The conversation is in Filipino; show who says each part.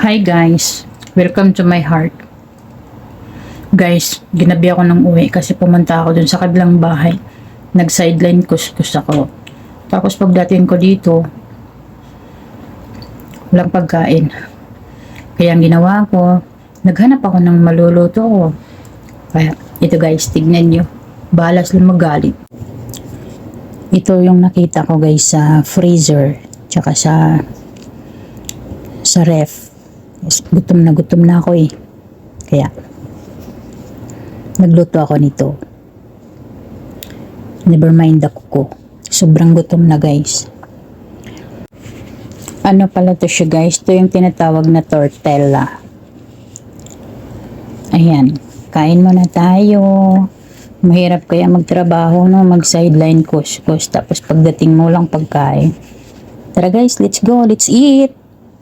Speaker 1: Hi guys, welcome to my heart. Guys, ginabi ako ng uwi kasi pumunta ako dun sa kabilang bahay. Nag-sideline kuskus ako. Tapos pagdating ko dito, walang pagkain. Kaya ang ginawa ko, naghanap ako ng maluluto ko. Kaya ito guys, tignan nyo. Balas lang magalit. Ito yung nakita ko guys sa freezer, tsaka sa ref. Gutom na ako eh. Kaya nagluto ako nito. Never mind ako ko. Sobrang gutom na guys. Ano pala to siya guys? Ito yung tinatawag na tortella. Ayan. Kain muna tayo. Mahirap kaya magtrabaho no? Mag-sideline kuskus. Tapos pagdating mo lang pagkain. Tara guys, let's go. Let's eat.